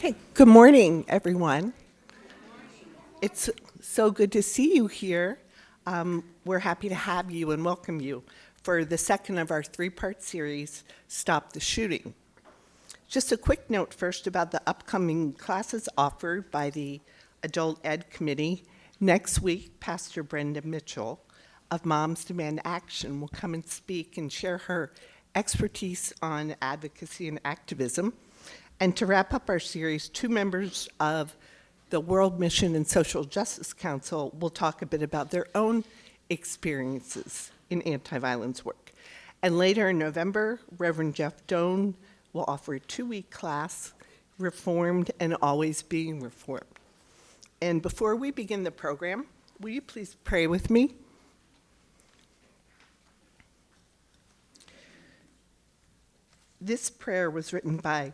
Hey, good morning, everyone. It's so good to see you here. We're happy to have you and welcome you for the second of our three-part series, Stop the Shooting. Just a quick note first about the upcoming classes offered by the Adult Ed Committee. Next week, Pastor Brenda Mitchell of Moms Demand Action will come and speak and share her expertise on advocacy and activism. And to wrap up our series, two members of the World Mission and Social Justice Council will talk a bit about their own experiences in anti-violence work. And later in November, Reverend Jeff Doan will offer a 2-week class, Reformed and Always Being Reformed. And before we begin the program, will you please pray with me? This prayer was written by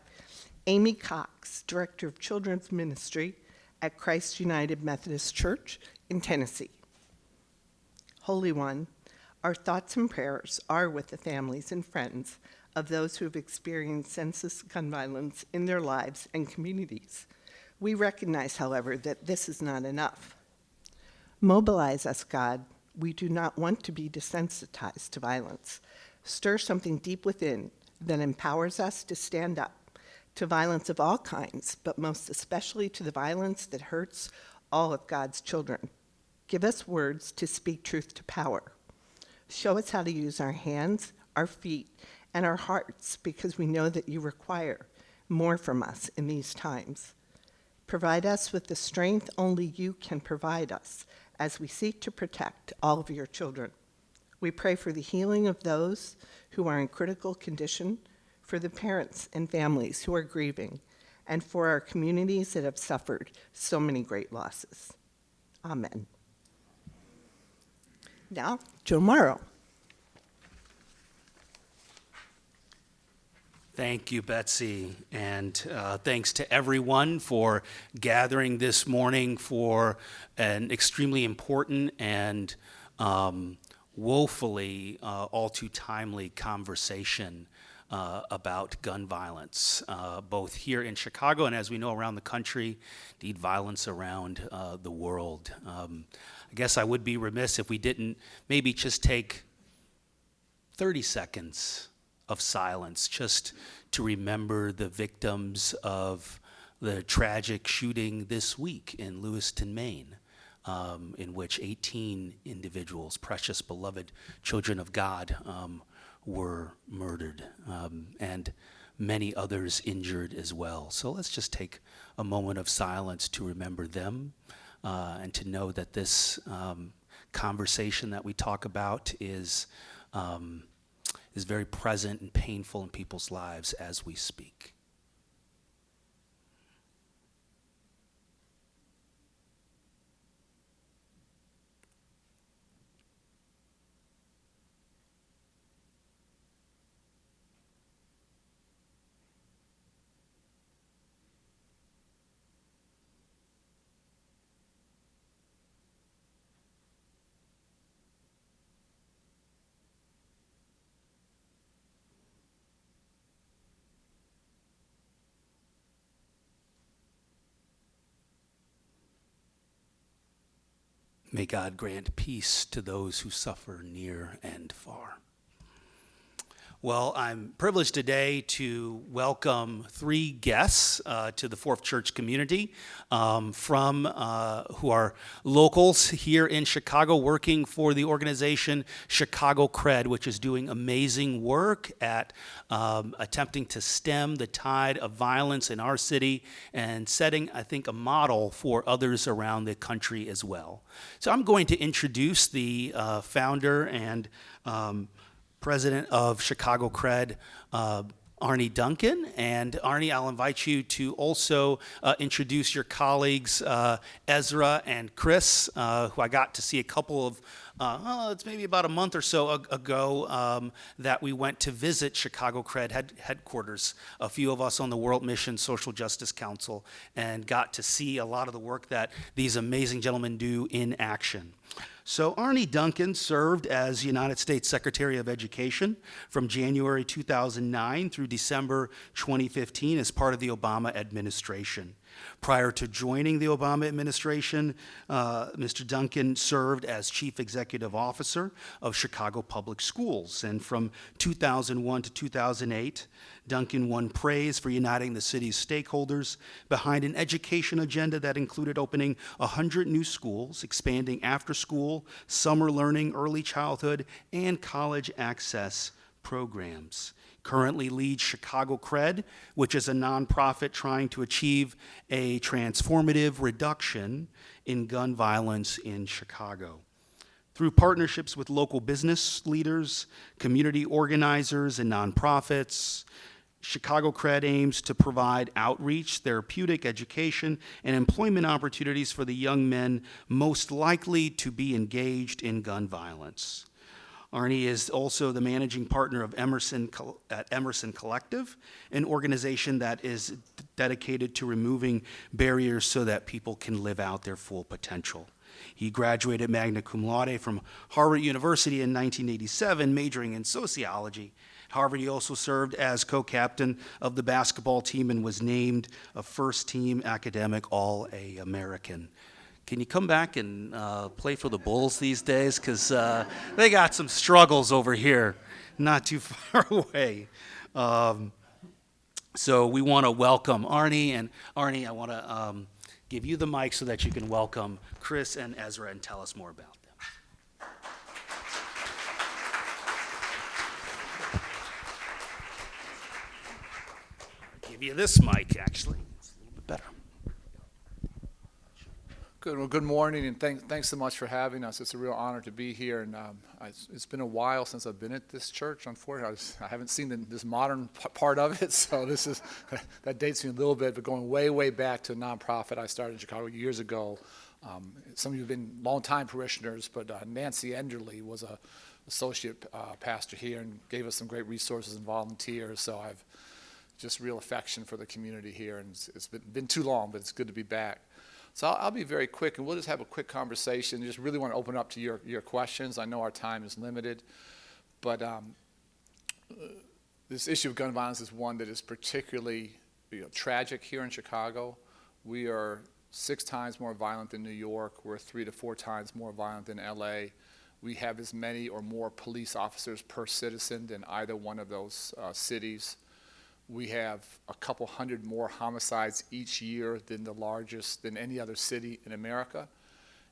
Amy Cox, Director of Children's Ministry at Christ United Methodist Church in Tennessee. Holy One, our thoughts and prayers are with the families and friends of those who have experienced senseless gun violence in their lives and communities. We recognize, however, that this is not enough. Mobilize us, God. We do not want to be desensitized to violence. Stir something deep within that empowers us to stand up to violence of all kinds, but most especially to the violence that hurts all of God's children. Give us words to speak truth to power. Show us how to use our hands, our feet, and our hearts, because we know that you require more from us in these times. Provide us with the strength only you can provide us as we seek to protect all of your children. We pray for the healing of those who are in critical condition, for the parents and families who are grieving, and for our communities that have suffered so many great losses. Amen. Now, Joe Morrow. Thank you, Betsy, and thanks to everyone for gathering this morning for an extremely important and woefully all too timely conversation about gun violence, both here in Chicago and, as we know, around the country, indeed violence around the world. I guess I would be remiss if we didn't maybe just take 30 seconds of silence just to remember the victims of the tragic shooting this week in Lewiston, Maine, in which 18 individuals, precious beloved children of God, were murdered, and many others injured as well. So let's just take a moment of silence to remember them, and to know that this conversation that we talk about is very present and painful in people's lives as we speak. May God grant peace to those who suffer near and far. Well, I'm privileged today to welcome 3 guests to the Fourth Church community from who are locals here in Chicago working for the organization Chicago Cred, which is doing amazing work at attempting to stem the tide of violence in our city and setting, I think, a model for others around the country as well. So I'm going to introduce the founder and president of Chicago Cred, Arnie Duncan. And Arnie, I'll invite you to also introduce your colleagues, Ezra and Chris, who I got to see a couple of, it's maybe about a month or so ago that we went to visit Chicago Cred headquarters, a few of us on the World Mission Social Justice Council, and got to see a lot of the work that these amazing gentlemen do in action. So Arnie Duncan served as United States Secretary of Education from January 2009 through December 2015 as part of the Obama administration. Prior to joining the Obama administration, Mr. Duncan served as Chief Executive Officer of Chicago Public Schools. And from 2001 to 2008, Duncan won praise for uniting the city's stakeholders behind an education agenda that included opening 100 new schools, expanding after-school, summer learning, early childhood, and college access programs. Currently leads Chicago Cred, which is a nonprofit trying to achieve a transformative reduction in gun violence in Chicago. Through partnerships with local business leaders, community organizers, and nonprofits, Chicago Cred aims to provide outreach, therapeutic education, and employment opportunities for the young men most likely to be engaged in gun violence. Arnie is also the managing partner of Emerson Collective, an organization that is dedicated to removing barriers so that people can live out their full potential. He graduated magna cum laude from Harvard University in 1987, majoring in sociology. Harvard, he also served as co-captain of the basketball team and was named a first-team academic All-American. Can you come back and play for the Bulls these days? Because they got some struggles over here, not too far away. So we want to welcome Arnie. And Arnie, I want to give you the mic so that you can welcome Chris and Ezra and tell us more about them. I'll give you this mic, actually. It's a little bit better. Good. Well, good morning, and thanks so much for having us. It's a real honor to be here, and it's been a while since I've been at this church. Unfortunately, I haven't seen this modern part of it, so that dates me a little bit. But going way back to a nonprofit I started in Chicago years ago. Some of you have been longtime parishioners, but Nancy Enderly was a associate pastor here and gave us some great resources and volunteers. So I've just real affection for the community here, and it's been too long, but it's good to be back. So I'll be very quick, and we'll just have a quick conversation. Just really want to open up to your questions. I know our time is limited, but this issue of gun violence is one that is particularly tragic here in Chicago. We are 6 times more violent than New York. We're 3 to 4 times more violent than LA. We have as many or more police officers per citizen than either one of those cities. We have a couple hundred more homicides each year than any other city in America.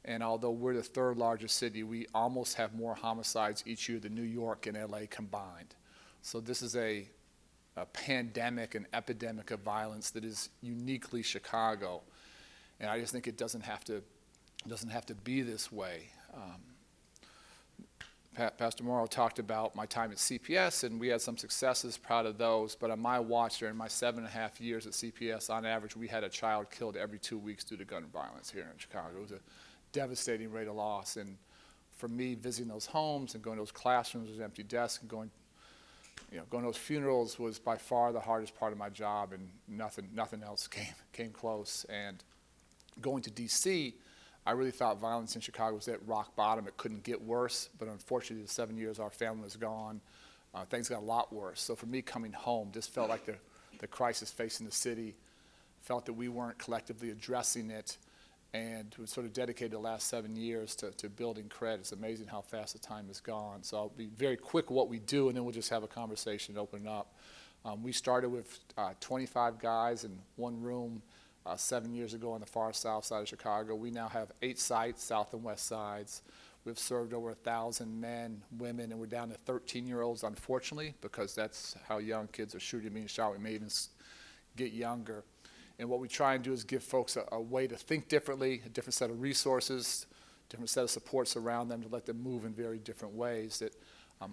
And although we're the 3rd largest city, we almost have more homicides each year than New York and LA combined. So this is a pandemic, an epidemic of violence that is uniquely Chicago. And I just think it doesn't have to be this way. Pastor Morrow talked about my time at CPS, and we had some successes, proud of those. But on my watch, during my 7.5 years at CPS, on average, we had a child killed every 2 weeks due to gun violence here in Chicago. It was a devastating rate of loss. And for me, visiting those homes and going to those classrooms with empty desks and going to those funerals was by far the hardest part of my job, and nothing else came close. And going to D.C., I really thought violence in Chicago was at rock bottom. It couldn't get worse, but unfortunately, the 7 years our family was gone, things got a lot worse. So for me, coming home just felt like the crisis facing the city, felt that we weren't collectively addressing it, and we sort of dedicated the last 7 years to building cred. It's amazing how fast the time has gone. So I'll be very quick what we do, and then we'll just have a conversation and open it up. We started with 25 guys in one room 7 years ago on the far south side of Chicago. We now have 8 sites, south and west sides. We've served over 1,000 men, women, and we're down to 13-year-olds, unfortunately, because that's how young kids are shooting, being shot. We may even get younger. And what we try and do is give folks a way to think differently, a different set of resources, different set of supports around them to let them move in very different ways.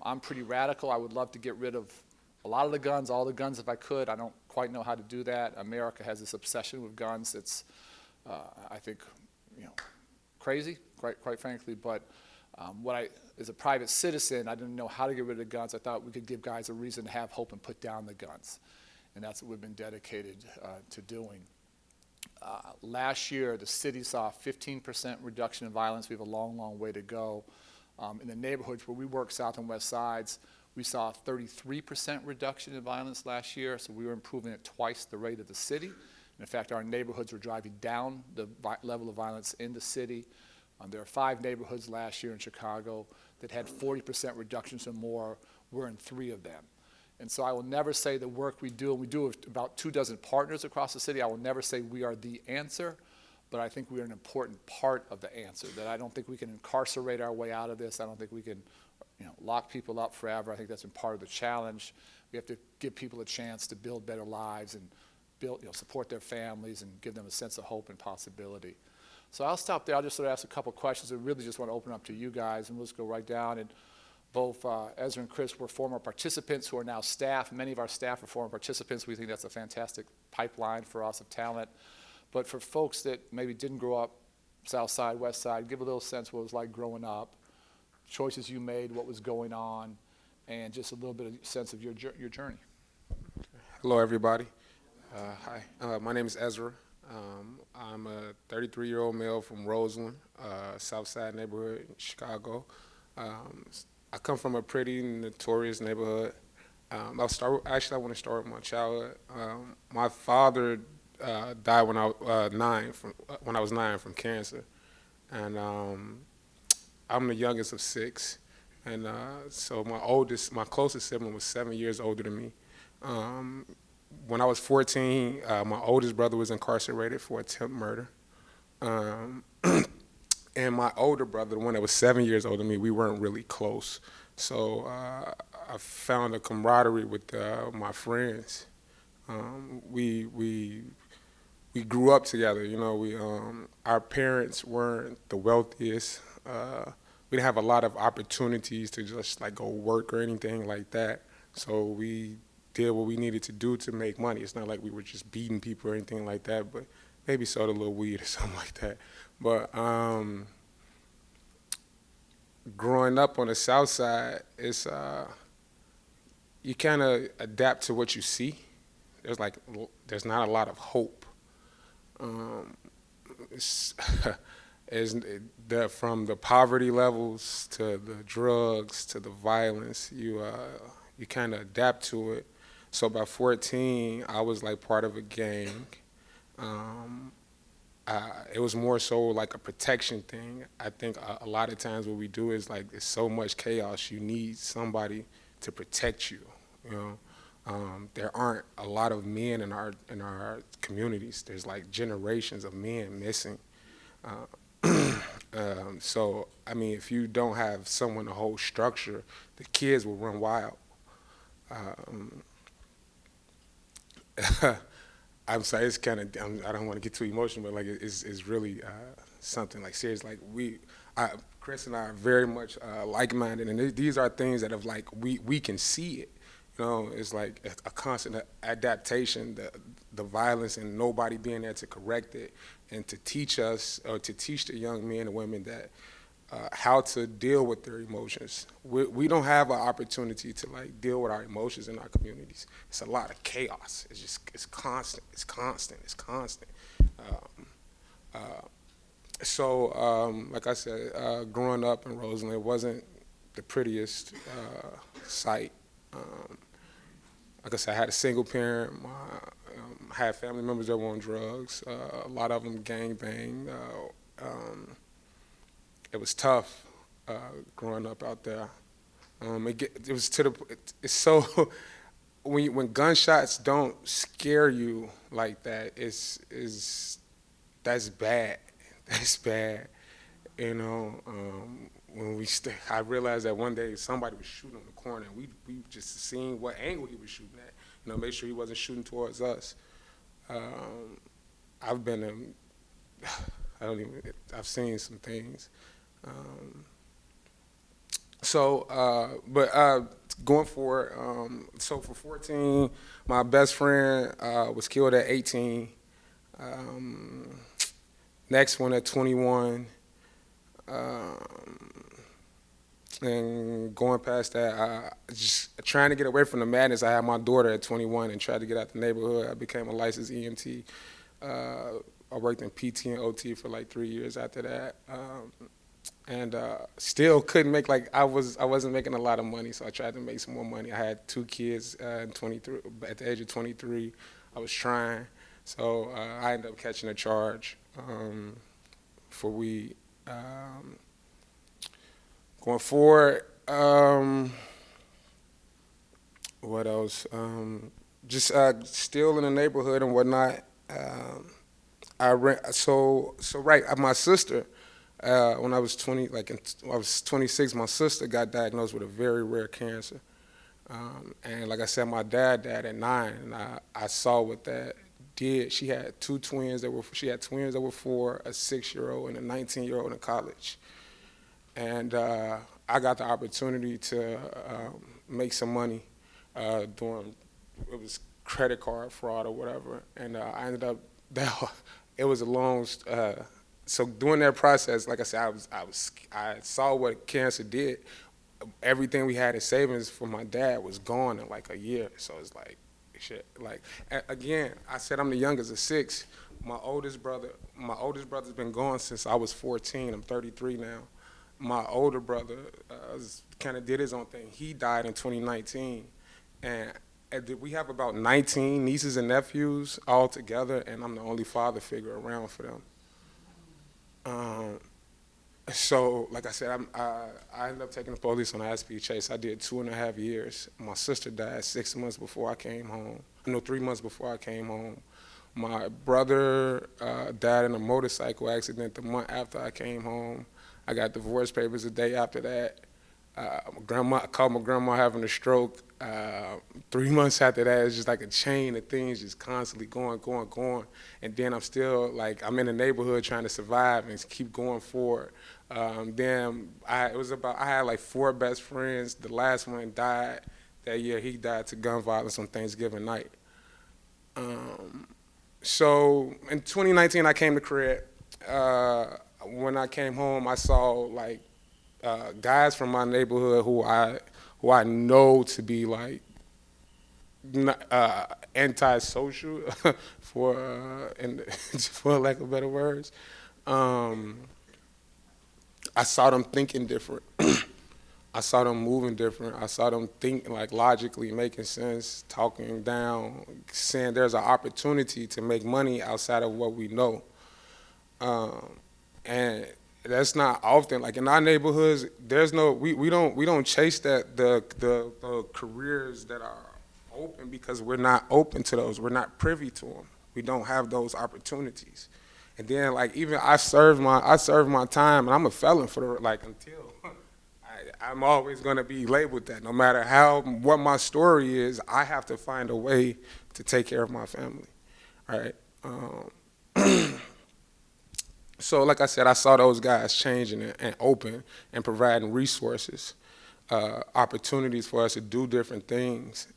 I'm pretty radical. I would love to get rid of a lot of the guns, all the guns if I could. I don't quite know how to do that. America has this obsession with guns that's, I think, crazy, quite frankly. But as a private citizen, I didn't know how to get rid of the guns. I thought we could give guys a reason to have hope and put down the guns. And that's what we've been dedicated to doing. Last year, the city saw a 15% reduction in violence. We have a long, long way to go. In the neighborhoods where we work, South and West Sides, we saw a 33% reduction in violence last year, so we were improving at twice the rate of the city. And in fact, our neighborhoods were driving down the level of violence in the city. There are 5 neighborhoods last year in Chicago that had 40% reductions or more. We're in 3 of them. And so I will never say the work we do, and we do with about 24 partners across the city, I will never say we are the answer, but I think we are an important part of the answer, that I don't think we can incarcerate our way out of this. I don't think we can lock people up forever. I think that's been part of the challenge. We have to give people a chance to build better lives and support their families and give them a sense of hope and possibility. So I'll stop there. I'll just sort of ask a couple questions. I really just want to open up to you guys, and we'll just go right down. And both Ezra and Chris were former participants who are now staff. Many of our staff are former participants. We think that's a fantastic pipeline for us of talent. But for folks that maybe didn't grow up South Side, West Side, give a little sense what it was like growing up, choices you made, what was going on, and just a little bit of sense of your journey. Hello, everybody. Hi, my name is Ezra. I'm a 33-year-old male from Roseland, South Side neighborhood in Chicago. I come from a pretty notorious neighborhood. I want to start with my childhood. My father died when I was 9 from cancer, and I'm the youngest of 6, and so my closest sibling was 7 years older than me. When I was 14, my oldest brother was incarcerated for attempted murder. And my older brother, the one that was 7 years older than me, we weren't really close. So I found a camaraderie with my friends. We grew up together. Our parents weren't the wealthiest. We didn't have a lot of opportunities to just like go work or anything like that. So we did what we needed to do to make money. It's not like we were just beating people or anything like that, but maybe sold a little weed or something like that. But growing up on the South Side, it's you kind of adapt to what you see. There's not a lot of hope. From the poverty levels to the drugs to the violence, you kind of adapt to it. So by 14, I was like part of a gang. It was more so like a protection thing. I think a lot of times what we do is like there's so much chaos, you need somebody to protect you. There aren't a lot of men in our communities. There's like generations of men missing. So I mean, if you don't have someone to hold structure, the kids will run wild. I'm sorry, it's kind of, I don't want to get too emotional, but like it's really something like serious. Like Chris and I are very much like-minded, and these are things that have like, we can see it. It's like a constant adaptation, the violence and nobody being there to correct it and to teach us, or to teach the young men and women that how to deal with their emotions. We don't have an opportunity to like deal with our emotions in our communities. It's a lot of chaos. It's constant. So like I said, growing up in Roseland, it wasn't the prettiest sight. Like I said, I had a single parent. I had family members that were on drugs. A lot of them gangbanged. It was tough growing up out there. It was it's so when gunshots don't scare you like that, that's bad. That's bad. When I realized that one day somebody was shooting on the corner, and we just seen what angle he was shooting at. Make sure he wasn't shooting towards us. I've seen some things. Going forward, so for 14, my best friend was killed at 18. Next one at 21. And going past that, just trying to get away from the madness. I had my daughter at 21 and tried to get out the neighborhood. I became a licensed EMT. I worked in PT and OT for like 3 years after that. And still couldn't make, like, I wasn't making a lot of money, so I tried to make some more money. I had 2 kids at the age of 23. I was trying, so I ended up catching a charge for weed. Going forward, what else? Just still in the neighborhood and whatnot. My sister. When I was 20, I was 26, my sister got diagnosed with a very rare cancer. And like I said, my dad died at 9, and I saw what that did. She had twins that were 4, a 6-year-old and a 19-year-old in college. And I got the opportunity to make some money doing, it was credit card fraud or whatever. And I ended up, it was a long, so during that process, like I said, I saw what cancer did. Everything we had in savings for my dad was gone in like a year. So it's like, shit. Like, again, I said I'm the youngest of 6. My oldest brother's been gone since I was 14. I'm 33 now. My older brother kind of did his own thing. He died in 2019, and we have about 19 nieces and nephews all together, and I'm the only father figure around for them. So, like I said, I ended up taking the police on a high-speed chase. I did 2.5 years. My sister died 6 months before I came home. No, 3 months before I came home. My brother died in a motorcycle accident the month after I came home. I got divorce papers a day after that. I called my grandma having a stroke. 3 months after that, it's just like a chain of things just constantly going. And then I'm still, like, I'm in the neighborhood trying to survive and keep going forward. I had like 4 best friends. The last one died that year. He died to gun violence on Thanksgiving night. So in 2019, I came to Craig. When I came home, I saw like guys from my neighborhood who I know to be like antisocial, for lack of better words. I saw them thinking different. I saw them moving different. I saw them thinking like logically, making sense, talking down, saying there's an opportunity to make money outside of what we know. And that's not often, like in our neighborhoods, we don't chase the careers that are open because we're not open to those. We're not privy to them. We don't have those opportunities. And then, like, even I served my time, and I'm a felon until I'm always going to be labeled that. No matter what my story is, I have to find a way to take care of my family, right? So, like I said, I saw those guys changing and open and providing resources, opportunities for us to do different things.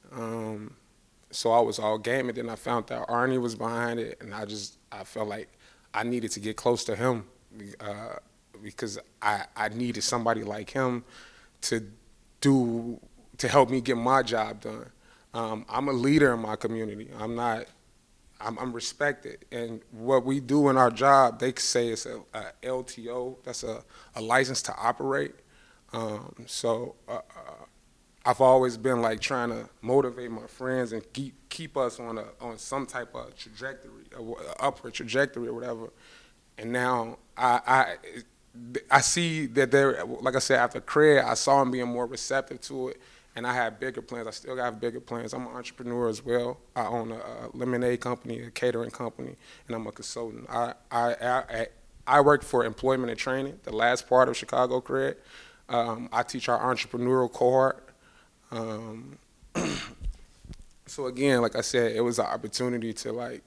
So I was all game, and then I found out Arnie was behind it, and I felt like I needed to get close to him because I needed somebody like him to help me get my job done. I'm a leader in my community. I'm respected, and what we do in our job, they say it's a LTO. That's a license to operate. So I've always been like trying to motivate my friends and keep us on some type of trajectory, upward trajectory or whatever. And now I see that they're, like I said, after Craig, I saw them being more receptive to it, and I had bigger plans. I still have bigger plans. I'm an entrepreneur as well. I own a lemonade company, a catering company, and I'm a consultant. I work for employment and training, the last part of Chicago Craig. I teach our entrepreneurial cohort. So again, like I said, it was an opportunity to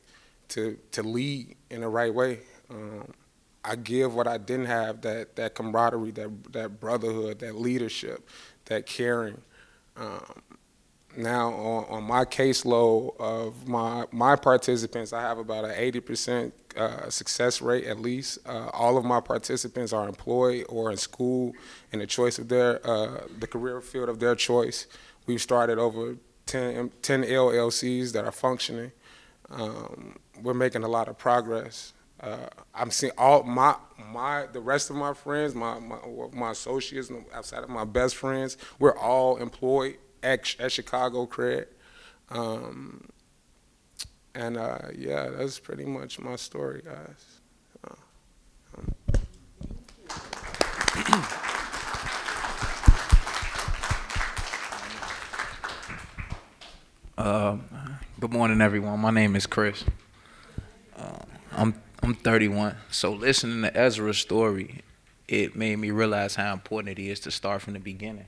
lead in the right way. I give what I didn't have, that camaraderie, that brotherhood, that leadership, that caring. Now on my caseload of my participants, I have about an 80% success rate at least. All of my participants are employed or in school in the choice of the career field of their choice. We've started over 10 LLCs that are functioning. We're making a lot of progress. I'm seeing all the rest of my friends, my associates, outside of my best friends, we're all employed at Chicago Cred. Yeah, that's pretty much my story, guys. Good morning, everyone. My name is Chris. I'm 31. So listening to Ezra's story, it made me realize how important it is to start from the beginning.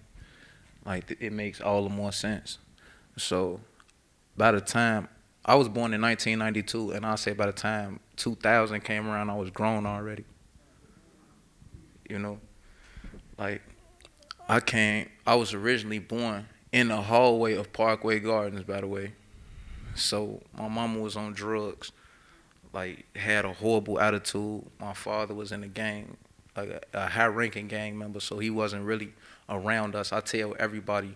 Like it makes all the more sense. So by the time I was born in 1992, and I'll say by the time 2000 came around, I was grown already. You know, like I was originally born in the hallway of Parkway Gardens, by the way. So my mama was on drugs, like had a horrible attitude. My father was in the gang, like a high-ranking gang member, so he wasn't really around us. I tell everybody,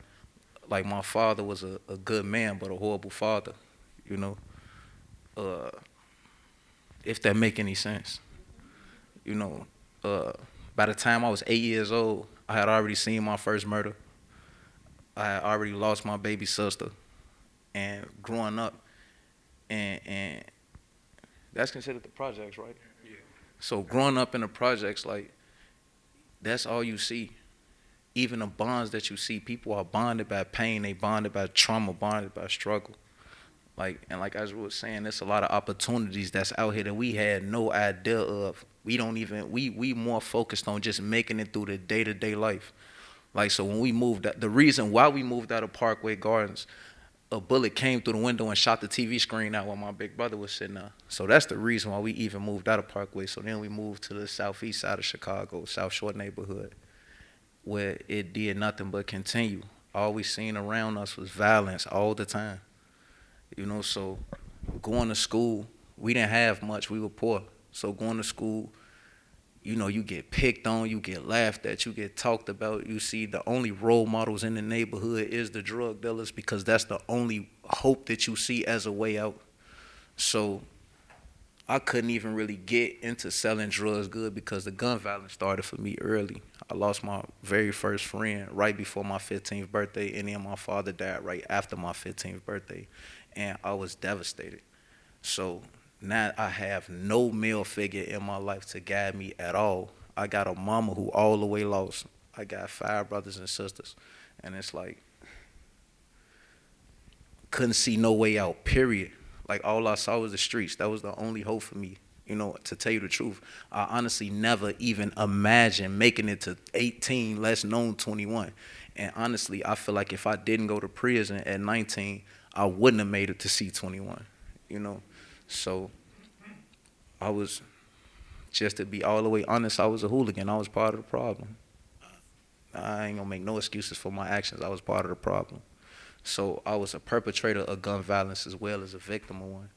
like my father was a good man, but a horrible father, you know. If that make any sense, you know. By the time I was 8 years old, I had already seen my first murder. I had already lost my baby sister, and growing up, and that's considered the projects, right? Yeah. So growing up in the projects, like, that's all you see. Even the bonds that you see, people are bonded by pain, they bonded by trauma, bonded by struggle. Like, and like as we were saying, there's a lot of opportunities that's out here that we had no idea of. We more focused on just making it through the day-to-day life. Like, so when we moved, the reason why we moved out of Parkway Gardens, a bullet came through the window and shot the TV screen out while my big brother was sitting there. So that's the reason why we even moved out of Parkway. So then we moved to the southeast side of Chicago, South Shore neighborhood, where it did nothing but continue. All we seen around us was violence all the time. You know, so going to school, we didn't have much. We were poor. So going to school, you know, you get picked on, you get laughed at, you get talked about. You see the only role models in the neighborhood is the drug dealers, because that's the only hope that you see as a way out. So I couldn't even really get into selling drugs good because the gun violence started for me early. I lost my very first friend right before my 15th birthday, and then my father died right after my 15th birthday, and I was devastated. So now I have no male figure in my life to guide me at all. I got a mama who all the way lost. I got 5 brothers and sisters, and it's like, couldn't see no way out, period. Like, all I saw was the streets. That was the only hope for me. You know, to tell you the truth, I honestly never even imagined making it to 18, less known 21. And honestly, I feel like if I didn't go to prison at 19, I wouldn't have made it to C21, you know? So I was, just to be all the way honest, I was a hooligan. I was part of the problem. I ain't gonna make no excuses for my actions. I was part of the problem. So I was a perpetrator of gun violence as well as a victim of one.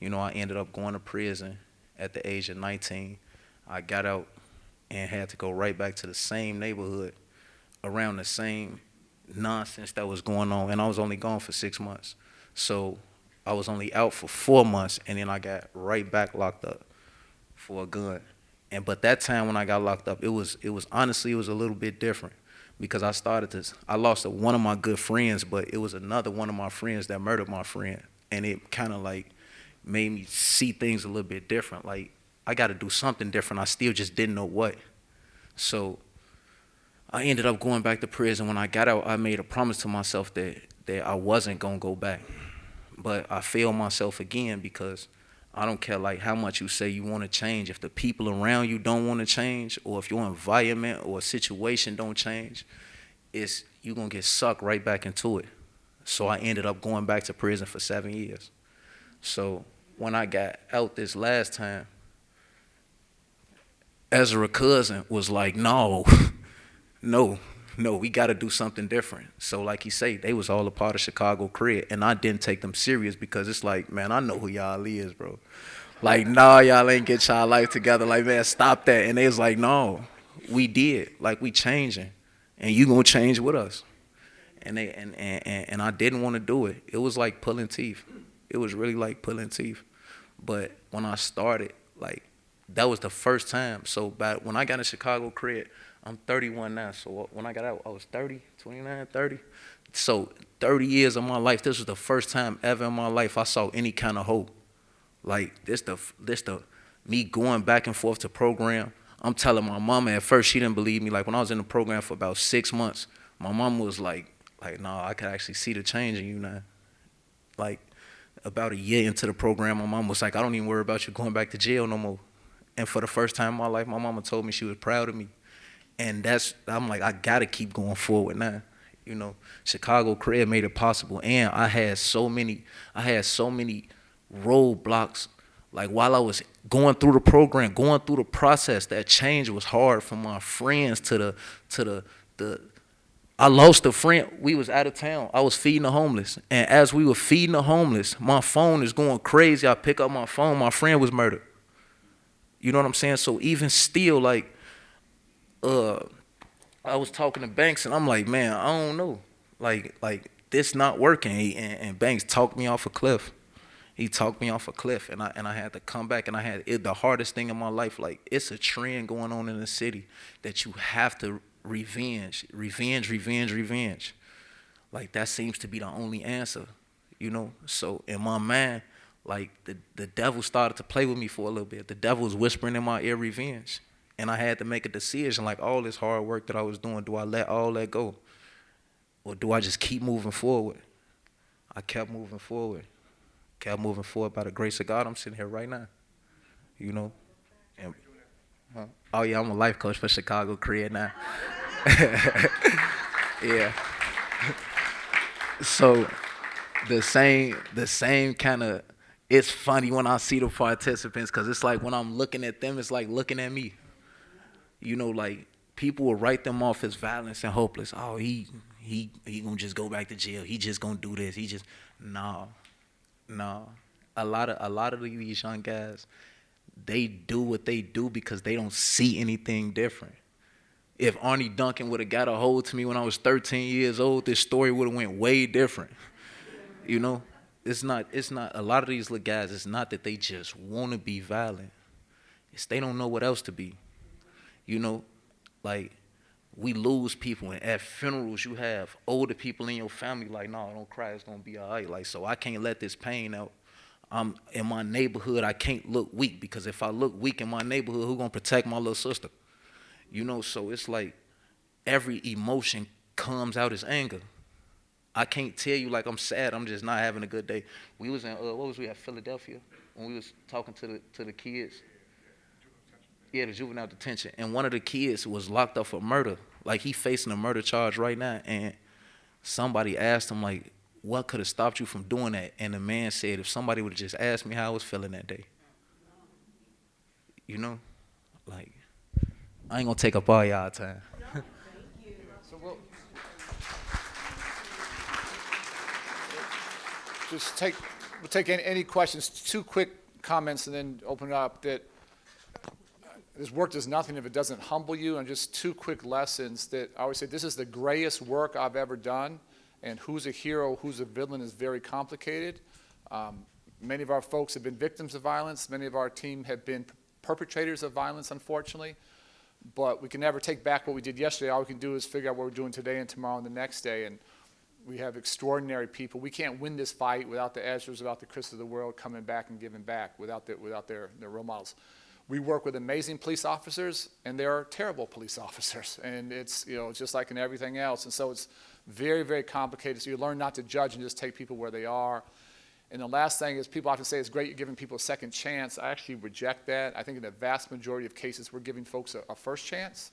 You know, I ended up going to prison at the age of 19. I got out and had to go right back to the same neighborhood around the same nonsense that was going on, and I was only gone for 6 months. So I was only out for 4 months, and then I got right back locked up for a gun. But that time when I got locked up, it was honestly, it was a little bit different, because I lost one of my good friends, but it was another one of my friends that murdered my friend, and it kind of like made me see things a little bit different. Like, I got to do something different. I still just didn't know what. So I ended up going back to prison. When I got out, I made a promise to myself that I wasn't going to go back. But I failed myself again, because I don't care like how much you say you want to change. If the people around you don't want to change, or if your environment or situation don't change, you're going to get sucked right back into it. So I ended up going back to prison for 7 years. So when I got out this last time, Ezra cousin was like, no, we got to do something different. So like he say, they was all a part of Chicago Cred, and I didn't take them serious, because it's like, man, I know who y'all is, bro. Like, nah, y'all ain't get y'all life together. Like, man, stop that. And they was like, no, we did. Like, we changing, and you gonna change with us. And I didn't want to do it. It was like pulling teeth. It was really like pulling teeth. But when I started, like, that was the first time. So when I got in Chicago cred, I'm 31 now. So when I got out, I was 30, 29, 30. So 30 years of my life, this was the first time ever in my life I saw any kind of hope. Like this the me going back and forth to program. I'm telling my mama at first she didn't believe me. Like when I was in the program for about 6 months, my mom was like, no, I could actually see the change in you now. Like about a year into the program, my mom was like, I don't even worry about you going back to jail no more. And for the first time in my life, my mama told me she was proud of me. And I'm like, I gotta keep going forward now. You know, Chicago cred made it possible. And I had so many roadblocks. Like while I was going through the program, going through the process, that change was hard from my friends to the I lost a friend. We was out of town. I was feeding the homeless. And as we were feeding the homeless, my phone is going crazy. I pick up my phone, my friend was murdered. You know what I'm saying? So even still, like, I was talking to Banks, and I'm like, man, I don't know. Like this not working. And Banks talked me off a cliff. He talked me off a cliff, and I had to come back, and I had the hardest thing in my life. Like, it's a trend going on in the city that you have to revenge. Like, that seems to be the only answer, you know? So in my mind, like, the devil started to play with me for a little bit. The devil was whispering in my ear, revenge. And I had to make a decision, like, all this hard work that I was doing, do I let all that go? Or do I just keep moving forward? I kept moving forward. By the grace of God. I'm sitting here right now, you know? And, oh, yeah, I'm a life coach for Chicago cred now. Yeah. So the same kind of, it's funny when I see the participants, because it's like when I'm looking at them, it's like looking at me. You know, like, people will write them off as violent and hopeless. Oh, he gonna just go back to jail. He just gonna do this. No. A lot of these young guys, they do what they do because they don't see anything different. If Arnie Duncan would have got a hold to me when I was 13 years old, this story would have went way different. You know, it's not a lot of these little guys, it's not that they just want to be violent. It's they don't know what else to be. You know, like, we lose people, and at funerals you have older people in your family like, no, don't cry, it's gonna be all right. Like, so I can't let this pain out. In my neighborhood, I can't look weak, because if I look weak in my neighborhood, who gonna protect my little sister? You know, so it's like every emotion comes out as anger. I can't tell you like I'm sad, I'm just not having a good day. We was in what was we at Philadelphia when we was talking to the kids. Yeah, the juvenile detention. And one of the kids was locked up for murder. Like, he facing a murder charge right now. And somebody asked him, like, what could have stopped you from doing that? And the man said, if somebody would have just asked me how I was feeling that day. You know? Like, I ain't gonna take up all y'all time. So we'll take any questions. 2 quick comments and then open it up. That this work does nothing if it doesn't humble you, and just 2 quick lessons that I always say, this is the grayest work I've ever done, and who's a hero, who's a villain is very complicated. Many of our folks have been victims of violence. Many of our team have been perpetrators of violence, unfortunately. But we can never take back what we did yesterday. All we can do is figure out what we're doing today and tomorrow and the next day. And we have extraordinary people. We can't win this fight without the Ezras, without the Chris of the world coming back and giving back, without their role models. We work with amazing police officers, and there are terrible police officers. And it's, you know, just like in everything else. And so it's very, very complicated. So you learn not to judge and just take people where they are. And the last thing is, people often say it's great you're giving people a second chance. I actually reject that. I think in the vast majority of cases, we're giving folks a first chance.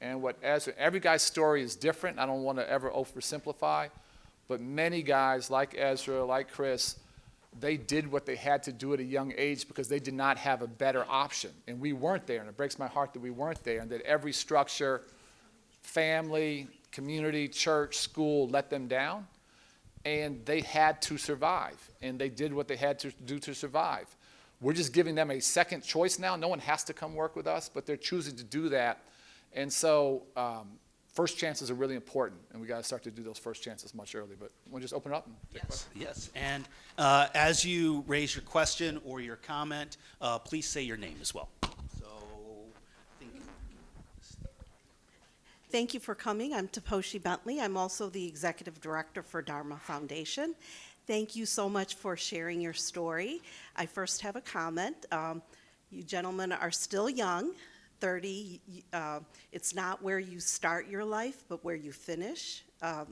And every guy's story is different. I don't want to ever oversimplify. But many guys like Ezra, like Chris, they did what they had to do at a young age because they did not have a better option. And we weren't there. And it breaks my heart that we weren't there, and that every structure, family, community, church, school let them down. And they had to survive, and they did what they had to do to survive. We're just giving them a second choice now. No one has to come work with us, but they're choosing to do that. And so first chances are really important, and we got to start to do those first chances much earlier. But we'll just open it up. And take questions. Yes. And as you raise your question or your comment, please say your name as well. Thank you for coming. I'm Taposhi Bentley. I'm also the Executive Director for Dharma Foundation. Thank you so much for sharing your story. I first have a comment. You gentlemen are still young, 30. It's not where you start your life, but where you finish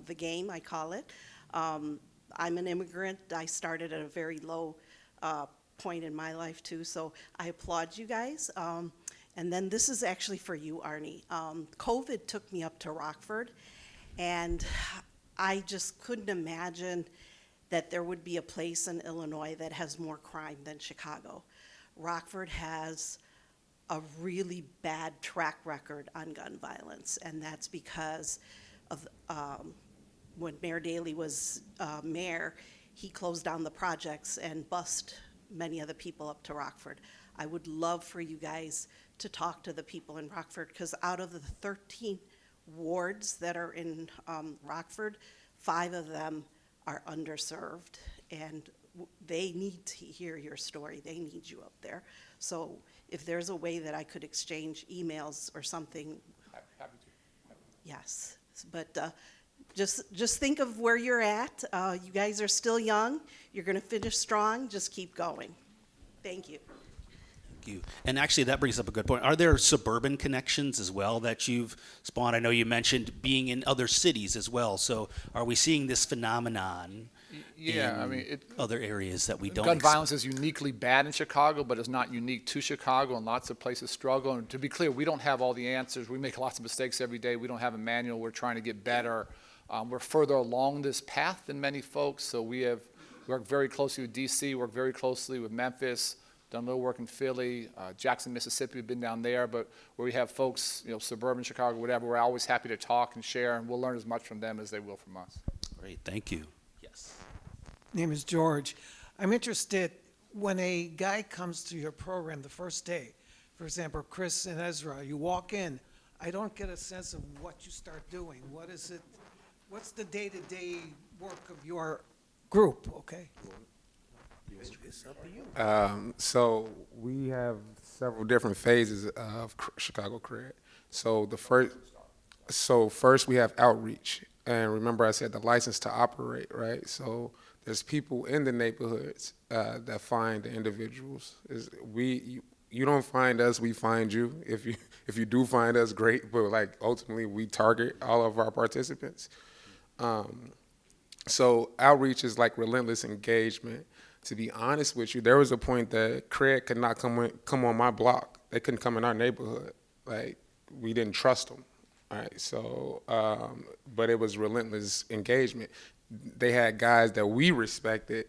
the game, I call it. I'm an immigrant. I started at a very low point in my life, too, so I applaud you guys. And then this is actually for you, Arnie. COVID took me up to Rockford, and I just couldn't imagine that there would be a place in Illinois that has more crime than Chicago. Rockford has a really bad track record on gun violence, and that's because of when Mayor Daley was mayor, he closed down the projects and bused many of the people up to Rockford. I would love for you guys to talk to the people in Rockford, because out of the 13 wards that are in Rockford, 5 of them are underserved, and they need to hear your story. They need you up there. So if there's a way that I could exchange emails or something, Happy to. yes. But just think of where you're at. You guys are still young. You're going to finish strong. Just keep going. Thank you. You. And actually, that brings up a good point. Are there suburban connections as well that you've spawned? I know you mentioned being in other cities as well. So are we seeing this phenomenon Yeah, in I mean, other areas that we don't gun expect? violence is uniquely bad in Chicago, but it's not unique to Chicago, and lots of places struggle. And to be clear, we don't have all the answers. We make lots of mistakes every day. We don't have a manual. We're trying to get better. We're further along this path than many folks, so we have worked very closely with D.C., worked very closely with Memphis, done a little work in Philly, Jackson, Mississippi, we've been down there, but where we have folks, suburban Chicago, whatever, we're always happy to talk and share, and we'll learn as much from them as they will from us. Great, thank you. Yes. Name is George. I'm interested, when a guy comes to your program the first day, for example, Chris and Ezra, you walk in, I don't get a sense of what you start doing. What is it? What's the day-to-day work of your group, okay? So we have several different phases of Chicago Cred. So first we have outreach, and remember I said the license to operate, right? So there's people in the neighborhoods that find the individuals. You don't find us, we find you. If you do find us, great. But ultimately we target all of our participants. So outreach is like relentless engagement. To be honest with you, there was a point that Cred could not come on my block. They couldn't come in our neighborhood. We didn't trust them. All right. So, but it was relentless engagement. They had guys that we respected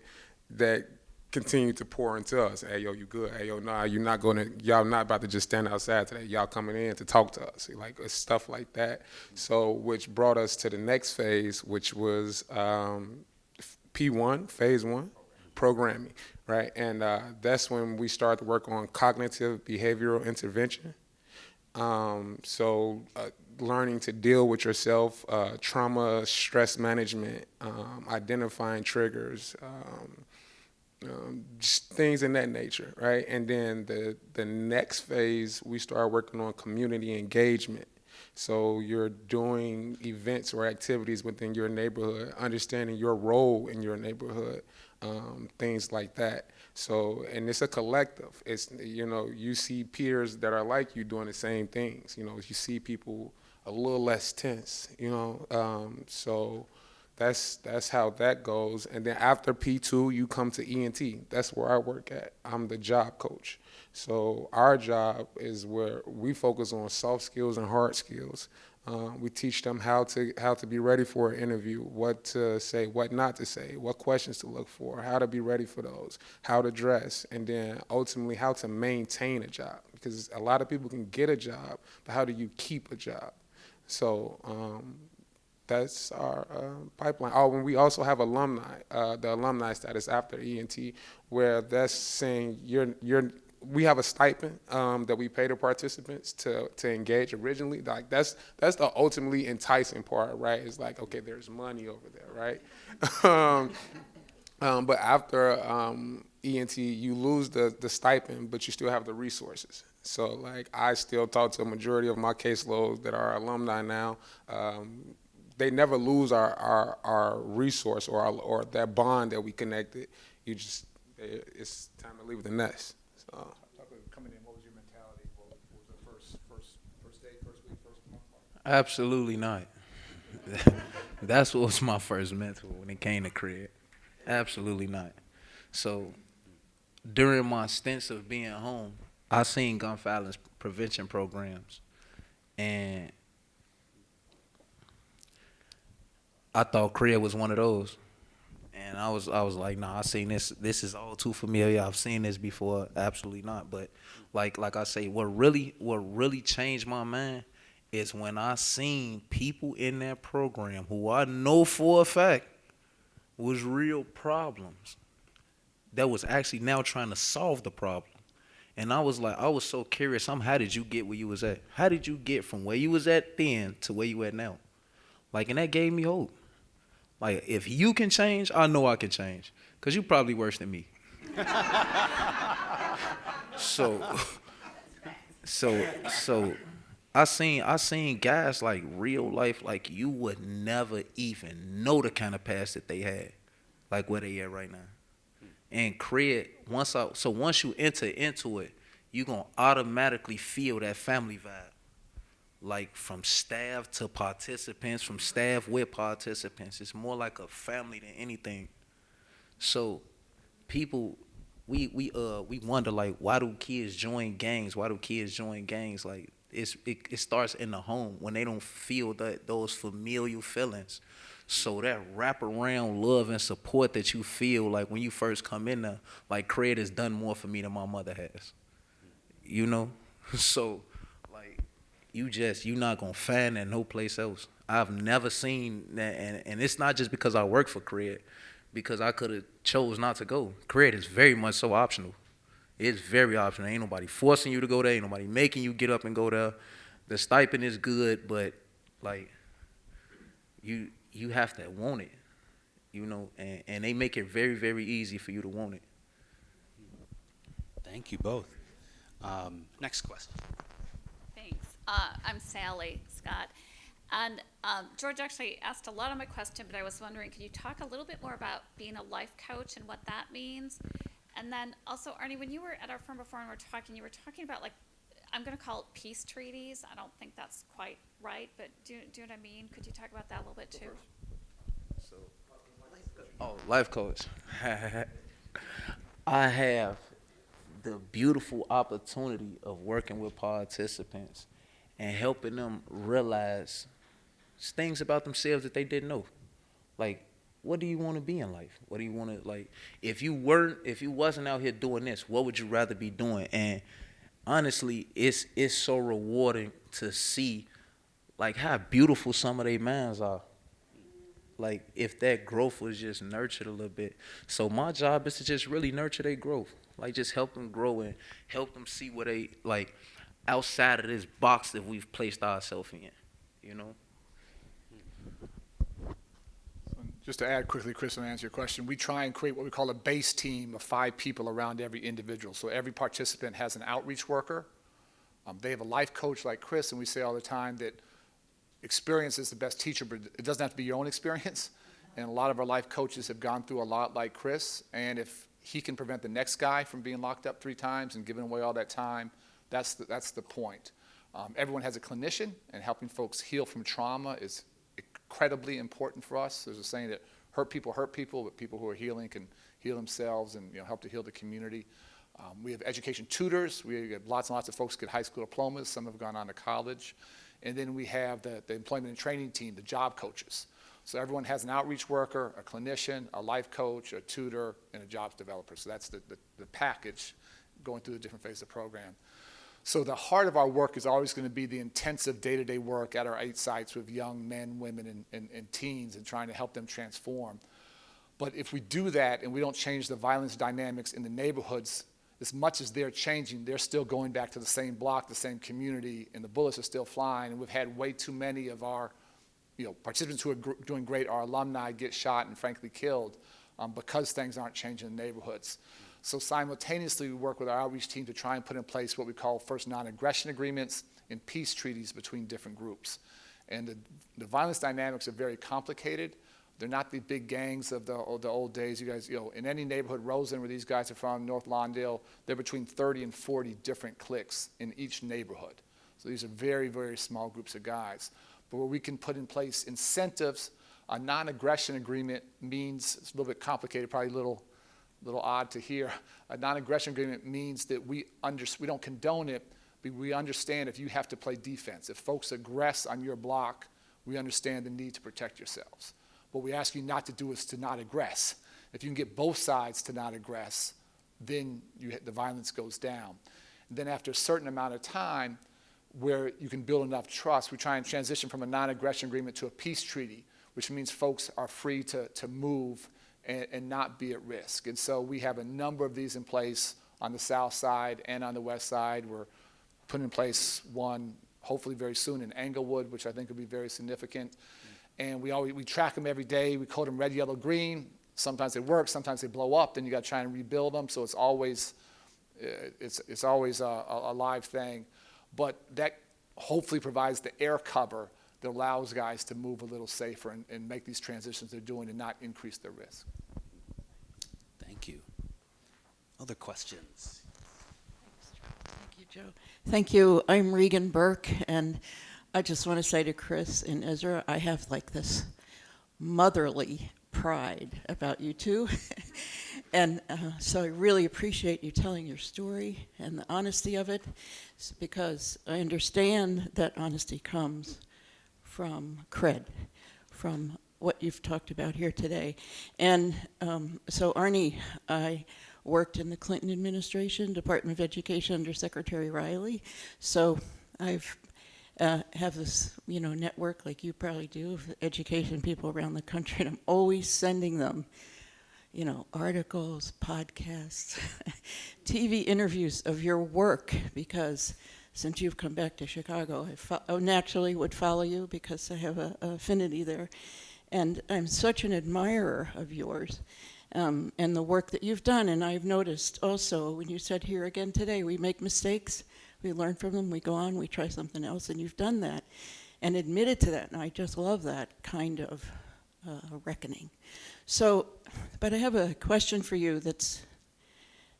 that continued to pour into us. Hey, yo, you good? Hey, yo, nah, y'all not about to just stand outside today. Y'all coming in to talk to us. It's stuff like that. So, which brought us to the next phase, which was P1, phase 1. Programming, right? And that's when we started to work on cognitive behavioral intervention. Learning to deal with yourself, trauma, stress management, identifying triggers, just things in that nature, right? And then the next phase, we started working on community engagement. So you're doing events or activities within your neighborhood, understanding your role in your neighborhood, things like that. So, and it's a collective. It's, you see peers that are like you doing the same things. You see people a little less tense, so that's how that goes. And then after P2, you come to ENT. That's where I work at. I'm the job coach. So our job is where we focus on soft skills and hard skills. We teach them how to be ready for an interview, what to say, what not to say, what questions to look for, how to be ready for those, how to dress, and then ultimately how to maintain a job. Because a lot of people can get a job, but how do you keep a job? So that's our pipeline. Oh, and we also have alumni, the alumni status after ENT, where that's saying we have a stipend that we pay the participants to engage originally. That's the ultimately enticing part, right? It's like, okay, there's money over there, right? But after ENT, you lose the stipend, but you still have the resources. So like I still talk to a majority of my caseloads that are alumni now. They never lose our resource or that bond that we connected. It's time to leave the nest. So. Coming in, what was your mentality? What was the first day, first week, first month? Absolutely not. That's what was my first mentor when it came to cred. Absolutely not. So during my stints of being home, I seen gun violence prevention programs, and I thought cred was one of those. And I was like, nah, I seen this. This is all too familiar. I've seen this before. Absolutely not. But like I say, what really changed my mind is when I seen people in that program who I know for a fact was real problems that was actually now trying to solve the problem. And I was so curious. How did you get where you was at? How did you get from where you was at then to where you at now? Like, and that gave me hope. Like, if you can change, I know I can change. Because you probably worse than me. So I seen guys like real life, like you would never even know the kind of past that they had, like where they at right now. And cred, once you enter into it, you gonna automatically feel that family vibe. Like from staff to participants, from staff with participants. It's more like a family than anything. So people, we wonder, like, why do kids join gangs? Why do kids join gangs? Like, it starts in the home when they don't feel those familial feelings. So that wraparound love and support that you feel like when you first come in there, like cred has done more for me than my mother has. You know? So like you're not gonna find that no place else. I've never seen that, and it's not just because I work for cred, because I could have chose not to go. Cred is very much so optional. It's very optional. Ain't nobody forcing you to go there. Ain't nobody making you get up and go there. The stipend is good, but like you have to want it, you know, and they make it very, very easy for you to want it. Thank you both. Next question. Thanks. I'm Sally Scott. And George actually asked a lot of my question, but I was wondering, could you talk a little bit more about being a life coach and what that means? And then also, Arnie, when you were at our firm before and you were talking about, like, I'm going to call it peace treaties. I don't think that's quite right, but do you know what I mean? Could you talk about that a little bit too? Life coach. I have the beautiful opportunity of working with participants and helping them realize things about themselves that they didn't know. Like, what do you want to be in life? What do you want to, like, if you wasn't out here doing this, what would you rather be doing? And honestly, it's so rewarding to see, like, how beautiful some of their minds are. Like, if that growth was just nurtured a little bit. So my job is to just really nurture their growth. Like, just help them grow and help them see what they, like, outside of this box that we've placed ourselves in, you know? Just to add quickly, Chris, and answer your question, we try and create what we call a base team of 5 people around every individual. So every participant has an outreach worker. They have a life coach like Chris, and we say all the time that experience is the best teacher, but it doesn't have to be your own experience. And a lot of our life coaches have gone through a lot like Chris, and if he can prevent the next guy from being locked up 3 times and giving away all that time, that's the point. Everyone has a clinician, and helping folks heal from trauma is incredibly important for us. There's a saying that hurt people, but people who are healing can heal themselves and, you know, help to heal the community. We have education tutors. We have lots and lots of folks get high school diplomas. Some have gone on to college. And then we have the employment and training team, the job coaches. So everyone has an outreach worker, a clinician, a life coach, a tutor, and a jobs developer. So that's the package going through the different phases of the program. So the heart of our work is always going to be the intensive day-to-day work at our 8 sites with young men, women, and teens, and trying to help them transform. But if we do that and we don't change the violence dynamics in the neighborhoods, as much as they're changing, they're still going back to the same block, the same community, and the bullets are still flying. And we've had way too many of our, you know, participants who are doing great, our alumni, get shot and frankly killed because things aren't changing in the neighborhoods. So simultaneously, we work with our outreach team to try and put in place what we call first non-aggression agreements and peace treaties between different groups. And the violence dynamics are very complicated. They're not the big gangs of the old days. You guys, in any neighborhood, Roseland, where these guys are from, North Lawndale, they're between 30 and 40 different cliques in each neighborhood. So these are very, very small groups of guys. But where we can put in place incentives, a non-aggression agreement means, it's a little bit complicated, probably a little odd to hear. A non-aggression agreement means that we don't condone it, but we understand if you have to play defense. If folks aggress on your block, we understand the need to protect yourselves. What we ask you not to do is to not aggress. If you can get both sides to not aggress, then the violence goes down. And then after a certain amount of time, where you can build enough trust, we try and transition from a non-aggression agreement to a peace treaty, which means folks are free to move and not be at risk. And so we have a number of these in place on the south side and on the west side. We're putting in place one hopefully very soon in Englewood, which I think will be very significant. And we track them every day. We code them red, yellow, green. Sometimes they work, sometimes they blow up. Then you got to try and rebuild them. So it's always a live thing. But that hopefully provides the air cover that allows guys to move a little safer and make these transitions they're doing and not increase their risk. Thank you. Other questions? Thank you, Joe. Thank you. I'm Regan Burke, and I just want to say to Chris and Ezra, I have like this motherly pride about you two. And so I really appreciate you telling your story and the honesty of it, because I understand that honesty comes from cred, from what you've talked about here today. And so Arnie, I worked in the Clinton administration, Department of Education under Secretary Riley. So I've have this, network like you probably do of education people around the country, and I'm always sending them, articles, podcasts, TV interviews of your work, because since you've come back to Chicago, I naturally would follow you because I have a affinity there. And I'm such an admirer of yours and the work that you've done. And I've noticed also, when you said here again today, we make mistakes, we learn from them, we go on, we try something else, and you've done that and admitted to that. And I just love that kind of reckoning. So, but I have a question for you that's,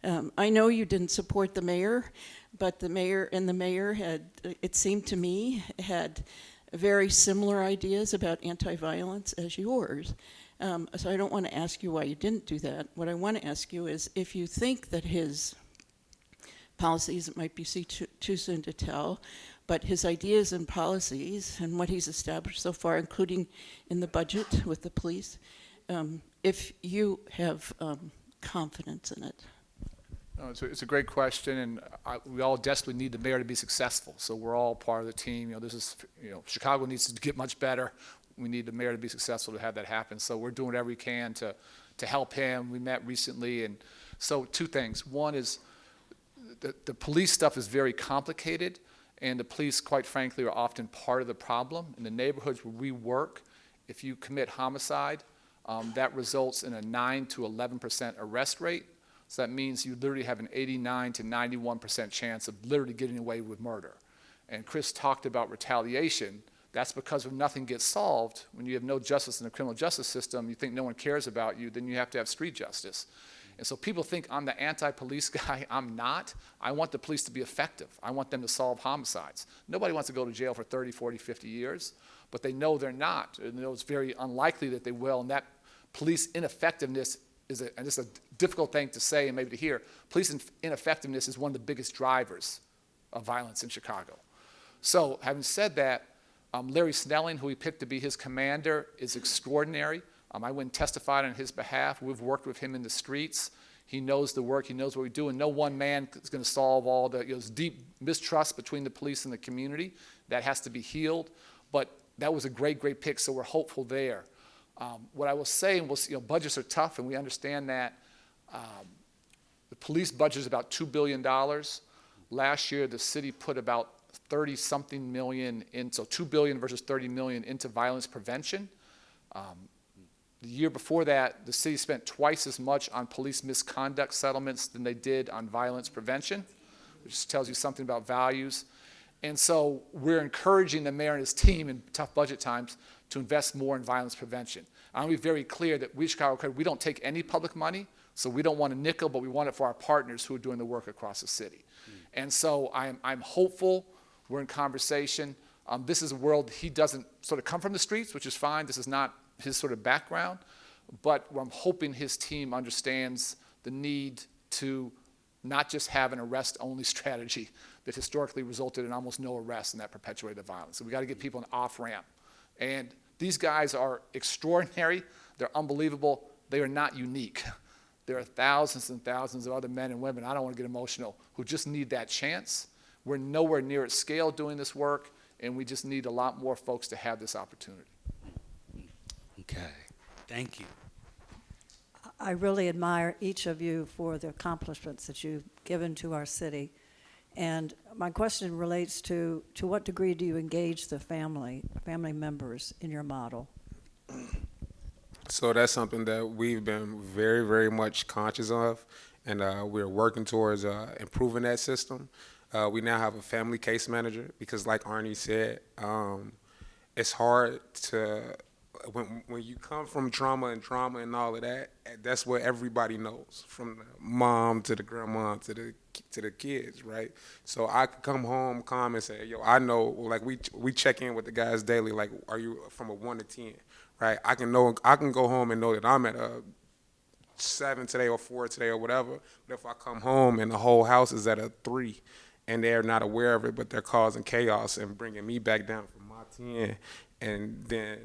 I know you didn't support the mayor, but the mayor had, it seemed to me, had very similar ideas about anti-violence as yours. So I don't want to ask you why you didn't do that. What I want to ask you is if you think that his policies, it might be too soon to tell, but his ideas and policies and what he's established so far, including in the budget with the police, if you have confidence in it. No, it's a great question, and we all desperately need the mayor to be successful. So we're all part of the team. Chicago needs to get much better. We need the mayor to be successful to have that happen. So we're doing whatever we can to help him. We met recently, and so two things. One is the police stuff is very complicated, and the police, quite frankly, are often part of the problem. In the neighborhoods where we work, if you commit homicide, that results in a 9 to 11% arrest rate. So that means you literally have an 89 to 91% chance of literally getting away with murder. And Chris talked about retaliation. That's because when nothing gets solved, when you have no justice in the criminal justice system, you think no one cares about you, then you have to have street justice. And so people think I'm the anti-police guy. I'm not. I want the police to be effective. I want them to solve homicides. Nobody wants to go to jail for 30, 40, 50 years, but they know they're not. And it's very unlikely that they will, and that police ineffectiveness and it's a difficult thing to say and maybe to hear, police ineffectiveness is one of the biggest drivers of violence in Chicago. So having said that, Larry Snelling, who he picked to be his commander, is extraordinary. I went and testified on his behalf. We've worked with him in the streets. He knows the work. He knows what we do. And no one man is going to solve all the deep mistrust between the police and the community. That has to be healed. But that was a great, great pick, so we're hopeful there. What I will say, and budgets are tough, and we understand that. The police budget is about $2 billion. Last year, the city put about 30-something million in, so $2 billion versus $30 million into violence prevention. The year before that, the city spent twice as much on police misconduct settlements than they did on violence prevention, which tells you something about values. And so we're encouraging the mayor and his team in tough budget times to invest more in violence prevention. I want to be very clear that we, Chicago Credit, we don't take any public money, so we don't want a nickel, but we want it for our partners who are doing the work across the city. And so I'm hopeful. We're in conversation. This is a world he doesn't sort of come from the streets, which is fine. This is not his sort of background. But I'm hoping his team understands the need to not just have an arrest-only strategy that historically resulted in almost no arrests and that perpetuated the violence. So we got to get people an off-ramp. And these guys are extraordinary. They're unbelievable. They are not unique. There are thousands and thousands of other men and women, I don't want to get emotional, who just need that chance. We're nowhere near at scale doing this work, and we just need a lot more folks to have this opportunity. Okay, thank you. I really admire each of you for the accomplishments that you've given to our city. And my question relates to what degree do you engage the family members in your model? So that's something that we've been very, very much conscious of, and we're working towards improving that system. We now have a family case manager because, like Arnie said, it's hard to, when you come from trauma and all of that, that's what everybody knows, from the mom to the grandma to the kids, right? So I could come home calm and say, yo, I know, like we check in with the guys daily, like, are you from a 1 to 10? Right, I can go home and know that I'm at a 7 today or 4 today or whatever. But if I come home and the whole house is at a 3, and they're not aware of it, but they're causing chaos and bringing me back down from my 10, and then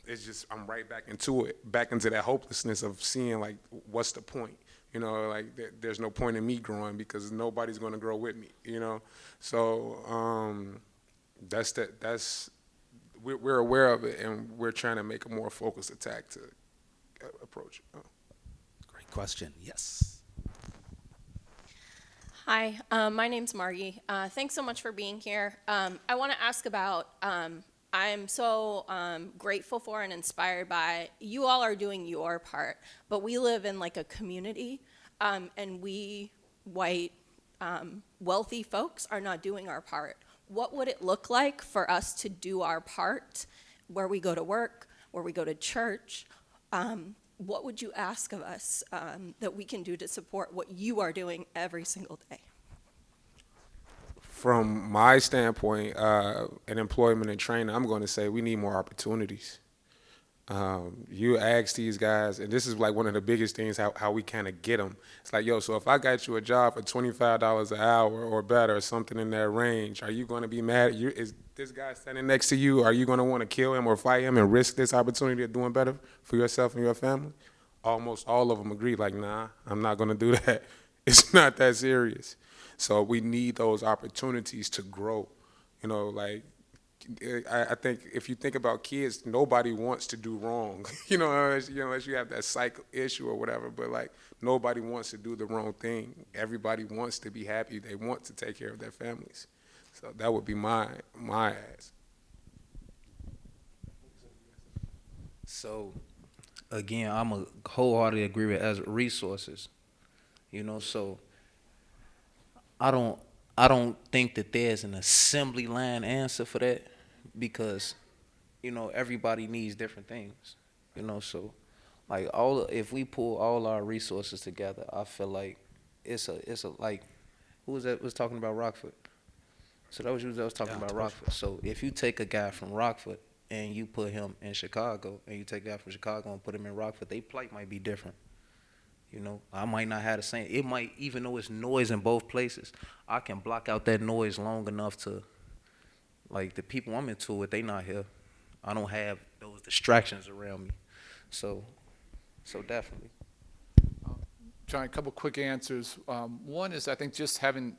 it's just I'm right back into it, back into that hopelessness of seeing like what's the point, you know, like there's no point in me growing because nobody's going to grow with me, you know. So that's. We're aware of it, and we're trying to make a more focused attack to approach it. Great question. Yes. Hi, my name's Margie. Thanks so much for being here. I want to ask about, I'm so grateful for and inspired by, you all are doing your part, but we live in like a community, and we white wealthy folks are not doing our part. What would it look like for us to do our part where we go to work, where we go to church? What would you ask of us that we can do to support what you are doing every single day? From my standpoint, in employment and training, I'm going to say we need more opportunities. You ask these guys, and this is like one of the biggest things, how we kind of get them. It's like, yo, so if I got you a job for $25 an hour or better, or something in that range, are you going to be mad? Is this guy standing next to you, are you going to want to kill him or fight him and risk this opportunity of doing better for yourself and your family? Almost all of them agree, like, nah, I'm not going to do that. It's not that serious. So we need those opportunities to grow. You know, like, I think if you think about kids, nobody wants to do wrong, unless you have that psych issue or whatever. But like nobody wants to do the wrong thing. Everybody wants to be happy. They want to take care of their families. So that would be my ask. So, again, I'm a wholeheartedly agree with as resources. So I don't think that there's an assembly line answer for that because, everybody needs different things. So like if we pull all our resources together, I feel like it's a like, who was that was talking about Rockford? So that was you that was talking about Rockford. So if you take a guy from Rockford and you put him in Chicago, and you take a guy from Chicago and put him in Rockford, their plight might be different. I might not have the same. It might, even though it's noise in both places, I can block out that noise long enough to, like, the people I'm into with, they not here. I don't have those distractions around me. So definitely. John, a couple quick answers. One is I think just having,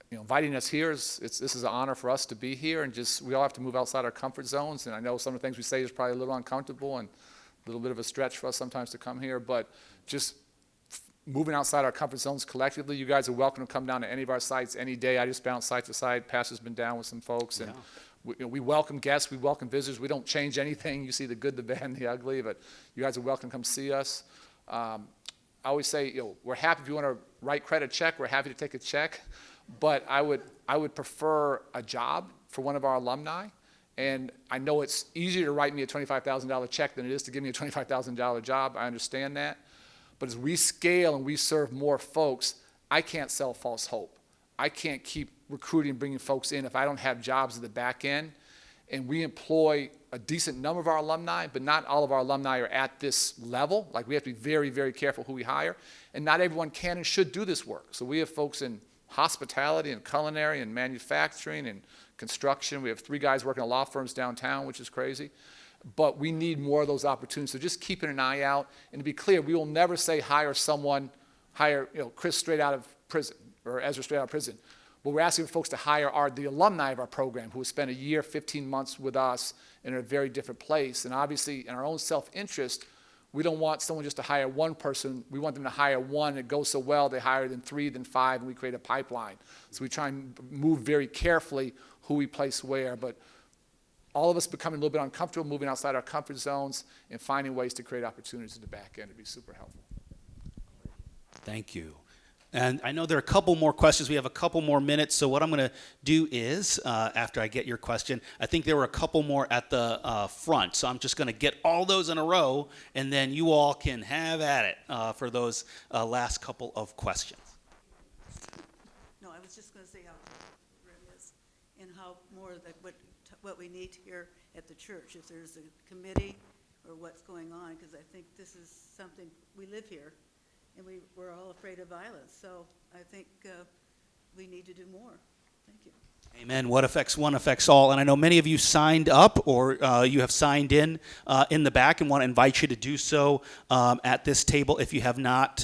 inviting us here this is an honor for us to be here, and we all have to move outside our comfort zones. And I know some of the things we say is probably a little uncomfortable and a little bit of a stretch for us sometimes to come here, but just moving outside our comfort zones collectively. You guys are welcome to come down to any of our sites any day. I just bounce site to site. Pastor's been down with some folks, and we welcome guests, we welcome visitors. We don't change anything. You see the good, the bad, and the ugly, but you guys are welcome to come see us. I always say, we're happy if you want to write credit check. We're happy to take a check, but I would prefer a job for one of our alumni. And I know it's easier to write me a $25,000 check than it is to give me a $25,000 job. I understand that. But as we scale and we serve more folks, I can't sell false hope. I can't keep recruiting and bringing folks in if I don't have jobs at the back end. And we employ a decent number of our alumni, but not all of our alumni are at this level. Like, we have to be very, very careful who we hire. And not everyone can and should do this work. So we have folks in hospitality and culinary and manufacturing and construction. We have 3 guys working at law firms downtown, which is crazy. But we need more of those opportunities. So just keeping an eye out. And to be clear, we will never say hire Chris straight out of prison or Ezra straight out of prison. What we're asking folks to hire are the alumni of our program who have spent a year, 15 months with us in a very different place. And obviously, in our own self-interest, we don't want someone just to hire one person. We want them to hire one. It goes so well, they hire then 3, then 5, and we create a pipeline. So we try and move very carefully who we place where. But all of us becoming a little bit uncomfortable, moving outside our comfort zones, and finding ways to create opportunities at the back end would be super helpful. Thank you. And I know there are a couple more questions. We have a couple more minutes. So what I'm going to do is, after I get your question, I think there were a couple more at the front. So I'm just going to get all those in a row, and then you all can have at it for those last couple of questions. No, I was just going to say how it is and how more that what we need here at the church, if there's a committee or what's going on, because I think this is something, we live here, and we're all afraid of violence. So I think we need to do more. Thank you. Amen. What affects one affects all. And I know many of you signed up or you have signed in the back, and want to invite you to do so at this table if you have not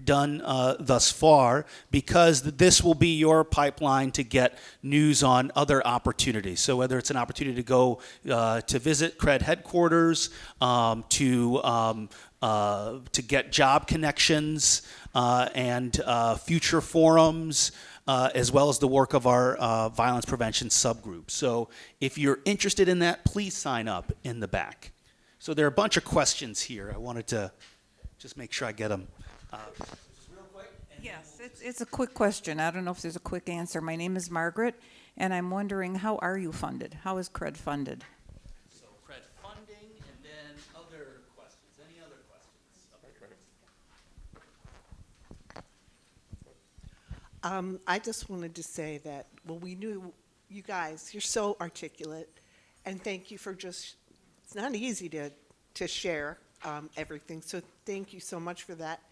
done thus far, because this will be your pipeline to get news on other opportunities. So whether it's an opportunity to go to visit CRED headquarters, to get job connections and future forums, as well as the work of our violence prevention subgroup. So if you're interested in that, please sign up in the back. So there are a bunch of questions here. I wanted to just make sure I get them. Yes, it's a quick question. I don't know if there's a quick answer. My name is Margaret, and I'm wondering, how are you funded? How is CRED funded? So CRED funding, and then other questions. Any other questions? I just wanted to say that, well, we knew you guys, you're so articulate, and thank you for just, it's not easy to share everything, so thank you so much for that.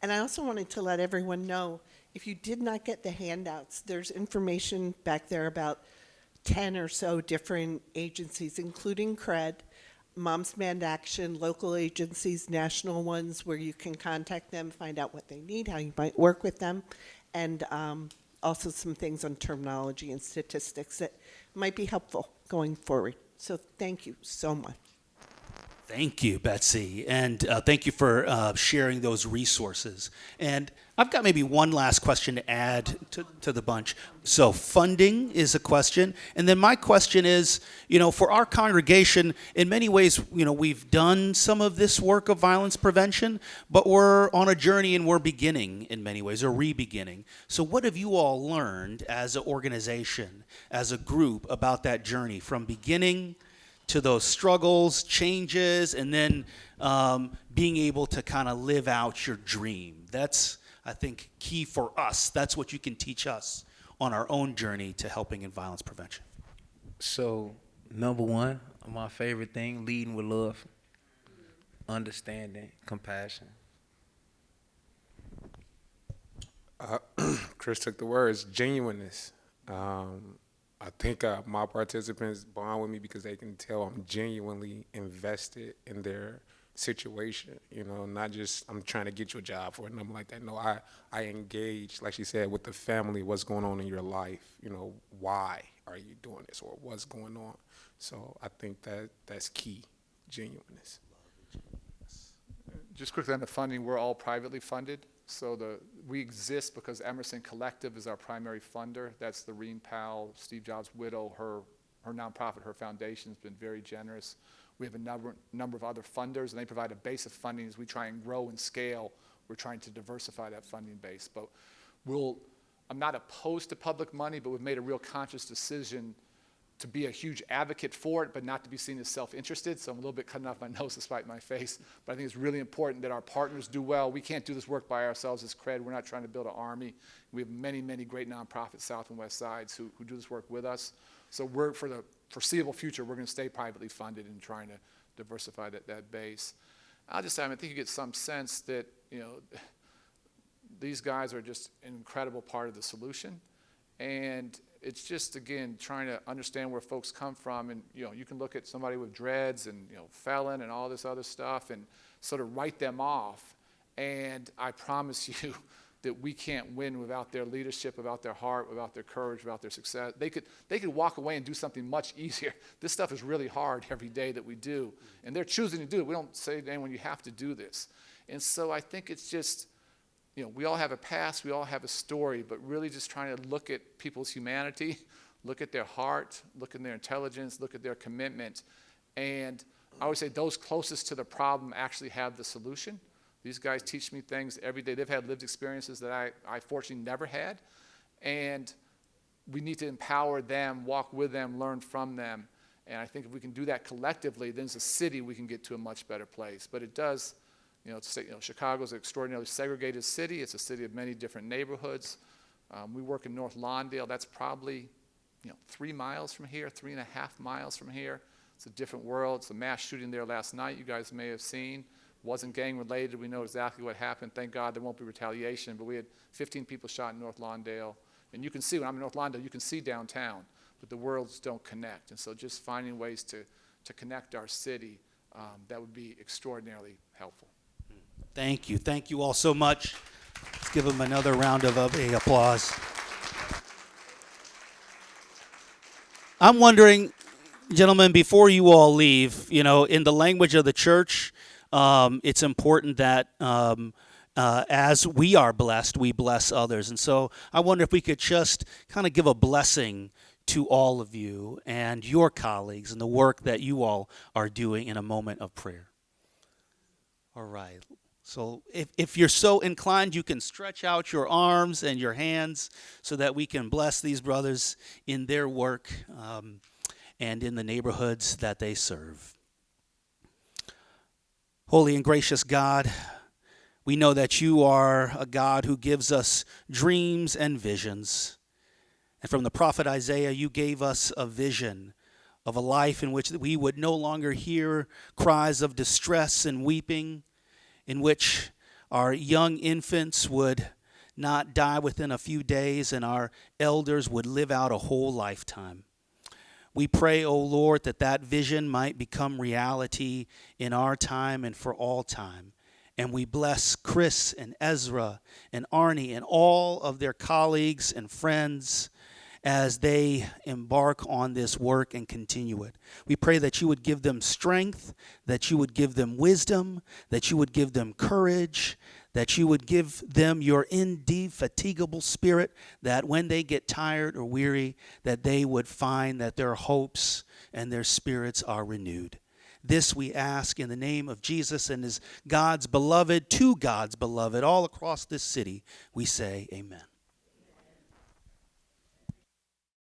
And I also wanted to let everyone know, if you did not get the handouts, there's information back there about 10 or so different agencies, including CRED, Moms Demand Action, local agencies, national ones, where you can contact them, find out what they need, how you might work with them, and also some things on terminology and statistics that might be helpful going forward. So thank you so much. Thank you, Betsy, and thank you for sharing those resources. And I've got maybe one last question to add to the bunch. So funding is a question, and then my question is, for our congregation, in many ways, we've done some of this work of violence prevention, but we're on a journey and we're beginning in many ways, or re-beginning. So what have you all learned as an organization, as a group, about that journey from beginning to those struggles, changes, and then being able to kind of live out your dream? That's, I think, key for us. That's what you can teach us on our own journey to helping in violence prevention. So, number one, my favorite thing, leading with love, understanding, compassion. Chris took the words, genuineness. I think my participants bond with me because they can tell I'm genuinely invested in their situation, not just I'm trying to get you a job or nothing like that. No, I engage, like she said, with the family, what's going on in your life, why are you doing this or what's going on. So I think that's key, genuineness. Just quickly on the funding, we're all privately funded. So we exist because Emerson Collective is our primary funder. That's the Reen Powell, Steve Jobs' widow, her her nonprofit, her foundation, has been very generous. We have a number of other funders, and they provide a base of funding as we try and grow and scale. We're trying to diversify that funding base. But I'm not opposed to public money, but we've made a real conscious decision to be a huge advocate for it, but not to be seen as self-interested. So I'm a little bit cutting off my nose to spite my face. But I think it's really important that our partners do well. We can't do this work by ourselves as CRED. We're not trying to build an army. We have many, many great nonprofits, South and West Sides, who do this work with us. So for the foreseeable future, we're going to stay privately funded and trying to diversify that base. I'll just say, I think you get some sense that, these guys are just an incredible part of the solution. And it's just, again, trying to understand where folks come from. And, you can look at somebody with dreads and, felon and all this other stuff and sort of write them off. And I promise you that we can't win without their leadership, without their heart, without their courage, without their success. They could walk away and do something much easier. This stuff is really hard every day that we do. And they're choosing to do it. We don't say to anyone, you have to do this. And so I think it's just, we all have a past, we all have a story, but really just trying to look at people's humanity, look at their heart, look at their intelligence, look at their commitment. And I would say those closest to the problem actually have the solution. These guys teach me things every day. They've had lived experiences that I fortunately never had. And we need to empower them, walk with them, learn from them. And I think if we can do that collectively, then as a city, we can get to a much better place. But it does, Chicago's an extraordinarily segregated city. It's a city of many different neighborhoods. We work in North Lawndale. That's probably 3 miles from here, 3.5 miles from here. It's a different world. It's a mass shooting there last night you guys may have seen. Wasn't gang related. We know exactly what happened. Thank God there won't be retaliation. But we had 15 people shot in North Lawndale. And you can see, when I'm in North Lawndale, you can see downtown. But the worlds don't connect. And so just finding ways to connect our city, that would be extraordinarily helpful. Thank you. Thank you all so much. Let's give them another round of applause. I'm wondering, gentlemen, before you all leave, in the language of the church, it's important that as we are blessed, we bless others. And so I wonder if we could just kind of give a blessing to all of you and your colleagues and the work that you all are doing in a moment of prayer. All right. So if you're so inclined, you can stretch out your arms and your hands so that we can bless these brothers in their work and in the neighborhoods that they serve. Holy and gracious God, we know that you are a God who gives us dreams and visions. And from the prophet Isaiah, you gave us a vision of a life in which we would no longer hear cries of distress and weeping, in which our young infants would not die within a few days and our elders would live out a whole lifetime. We pray, O Lord, that that vision might become reality in our time and for all time. And we bless Chris and Ezra and Arnie and all of their colleagues and friends as they embark on this work and continue it. We pray that you would give them strength, that you would give them wisdom, that you would give them courage, that you would give them your indefatigable spirit, that when they get tired or weary, that they would find that their hopes and their spirits are renewed. This we ask in the name of Jesus and as God's beloved, to God's beloved, all across this city, we say amen.